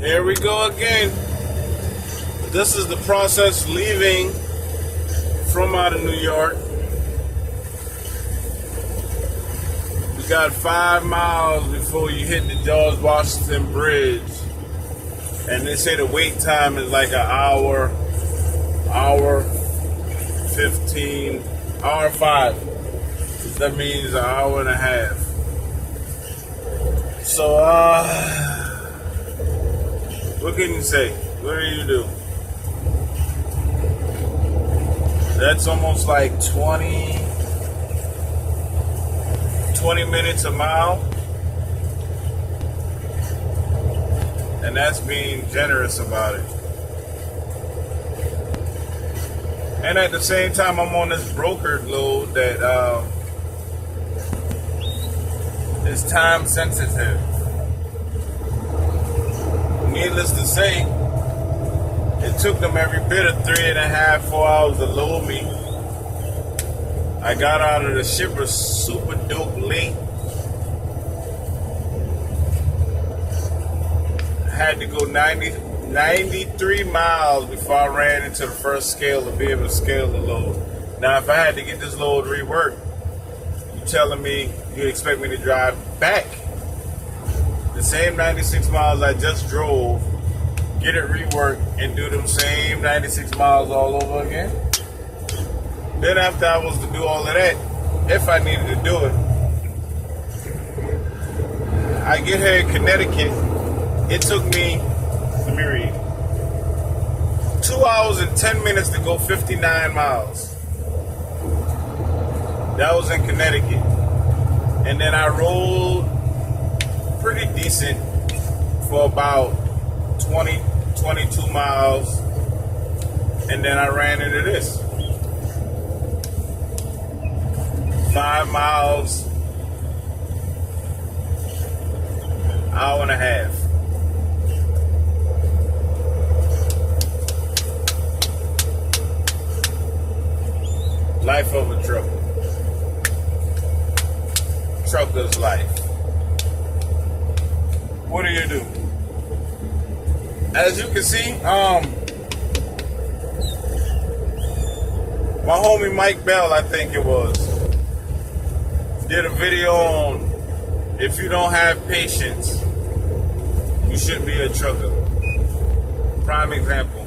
Here we go again. This is the process leaving from out of New York. We got 5 miles before you hit the George Washington Bridge. And they say the wait time is like an hour 15, hour 5. That means an hour and a half. So, what can you say? What do you do? That's almost like 20 minutes a mile. And that's being generous about it. And at the same time, I'm on this brokered load that is time sensitive. Needless to say, it took them every bit of 3.5, 4 hours to load me. I got out of the shipper super dope late. I had to go 93 miles before I ran into the first scale to be able to scale the load. Now, if I had to get this load reworked, you telling me you expect me to drive back the same 96 miles I just drove, get it reworked, and do them same 96 miles all over again? Then after I was to do all of that, if I needed to do it, I get here in Connecticut. It took me, let me read, 2 hours and 10 minutes to go 59 miles. That was in Connecticut. And then I rolled pretty decent for about 22 miles. And then I ran into this. 5 miles, hour and a half. Life of a trucker. Trucker's life. What do you do? As you can see, my homie Mike Bell, I think it was, did a video on if you don't have patience, you shouldn't be a trucker. Prime example.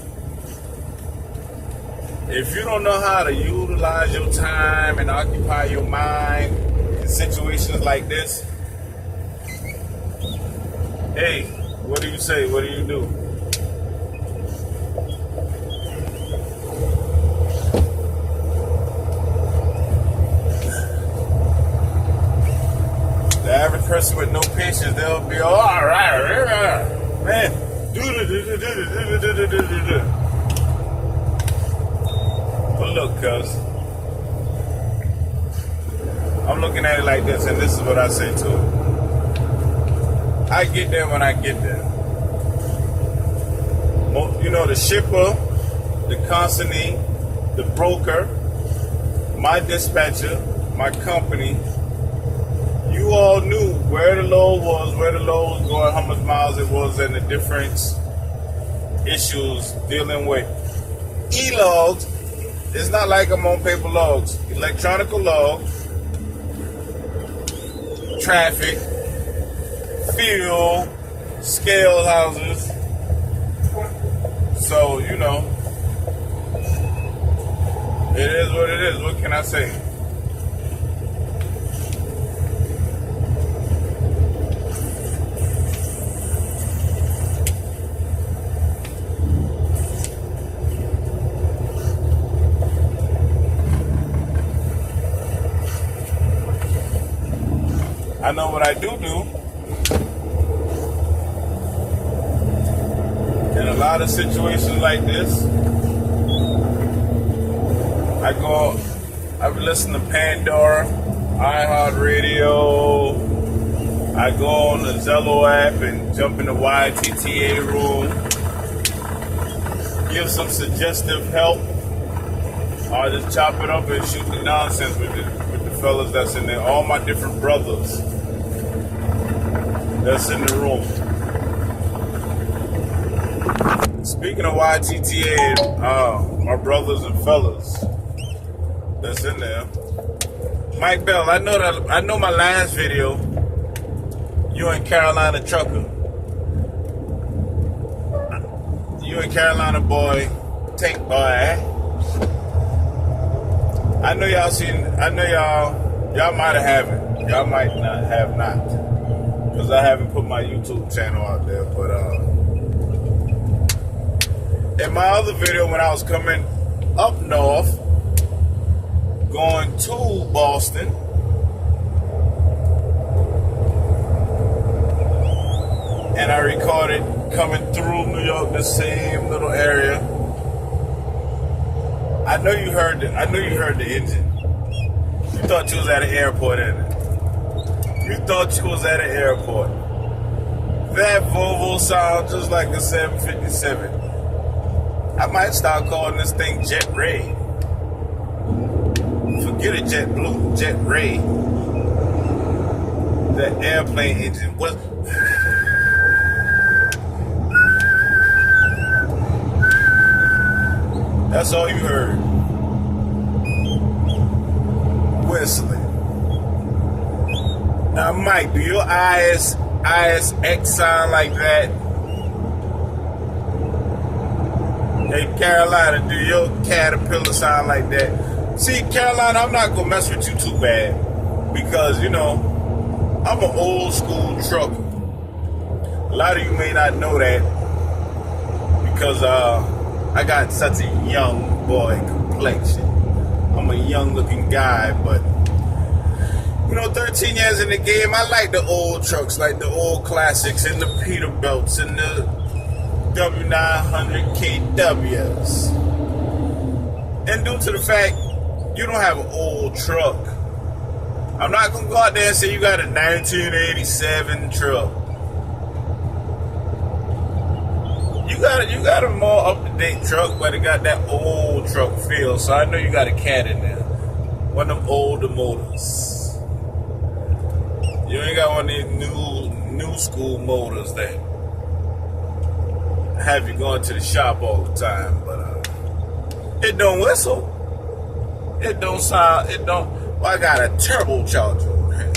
If you don't know how to utilize your time and occupy your mind in situations like this, hey, what do you say? What do you do? The average person with no patience, they'll be all right, man. But look, cuz, I'm looking at it like this, and this is what I say to it. I get there when I get there. You know, the shipper, the consignee, the broker, my dispatcher, my company, you all knew where the load was going, how much miles it was, and the different issues dealing with e-logs. It's not like I'm on paper logs. Electronic log, traffic, fuel, scale houses. So, you know, it is what it is. What can I say? I know what I do. In a lot of situations like this, I listen to Pandora, iHeartRadio. I go on the Zello app and jump in the YTTA room, give some suggestive help, or just chop it up and shoot the nonsense with the fellas that's in there. All my different brothers that's in the room. Speaking of YTTA, my brothers and fellas that's in there. Mike Bell, I know my last video, you and Carolina Trucker. You and Carolina boy, Tank boy. I know y'all might have haven't. Y'all might not have not. Because I haven't put my YouTube channel out there. But in my other video when I was coming up north, going to Boston, and I recorded coming through New York, the same little area. I know you heard the engine. You thought you was at an airport, in it. You thought you was at an airport. That Volvo sounds just like a 757. I might start calling this thing Jet Ray. Forget it, Jet Blue, Jet Ray. That airplane engine was. That's all you heard. Whistling. Now, Mike, do your ISX sound like that? Hey, Carolina, do your Caterpillar sound like that? See, Carolina, I'm not gonna mess with you too bad because, you know, I'm an old school trucker. A lot of you may not know that because I got such a young boy complexion. I'm a young looking guy, but you know, 13 years in the game, I like the old trucks, like the old classics and the Peterbilts and the W900 KWs. And due to the fact you don't have an old truck, I'm not gonna go out there and say you got a 1987 truck. You got a more up-to-date truck, but it got that old truck feel. So I know you got a cat in there. One of them older motors. You ain't got one of these new school motors that have you going to the shop all the time. But it don't whistle. It don't sound. It don't. Well, I got a turbocharger on here.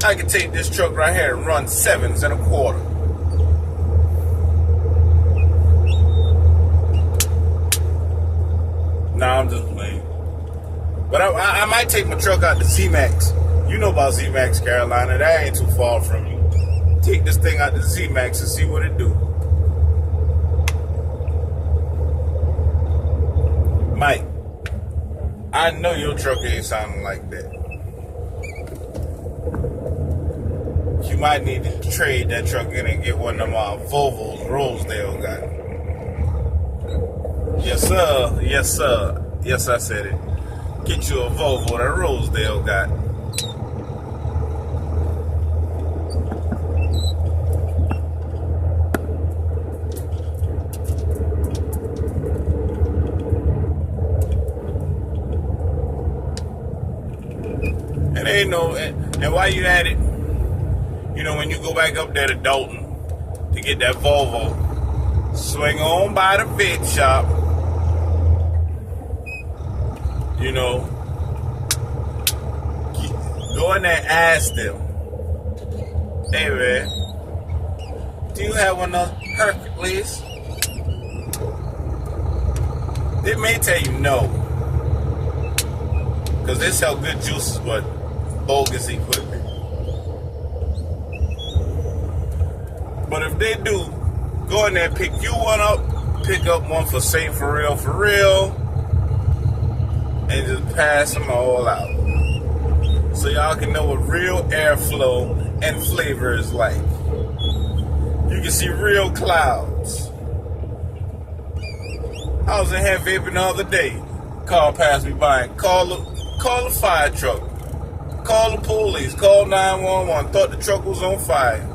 I can take this truck right here and run 7s and a quarter. Nah, I'm just playing. But I might take my truck out to Z-Max. You know about Z-Max, Carolina. That ain't too far from you. Take this thing out to Z-Max and see what it do. Mike, I know your truck ain't sounding like that. You might need to trade that truck in and get one of them Volvos Rosedale got. Yes, sir. Yes, sir. Yes, I said it. Get you a Volvo that Rosedale got. And ain't no, and while you at it, you know, when you go back up there to Dalton to get that Volvo, swing on by the vet shop. You know, go in there and ask them, hey man, do you have one of those Hercules? They may tell you no, because they sell good juices but bogus equipment. But if they do, go in there and pick you one up, pick up one for Saint for real, and just pass them all out. So y'all can know what real airflow and flavor is like. You can see real clouds. I was in here vaping the other day. Car passed me by and call the fire truck. Call the police. Call 911. Thought the truck was on fire.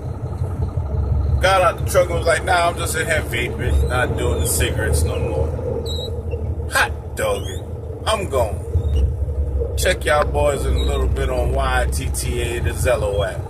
Got out the truck and was like, nah, I'm just in here vaping. Not doing the cigarettes no more. Hot dog it. I'm gone. Check y'all boys in a little bit on YTTA, the Zello app.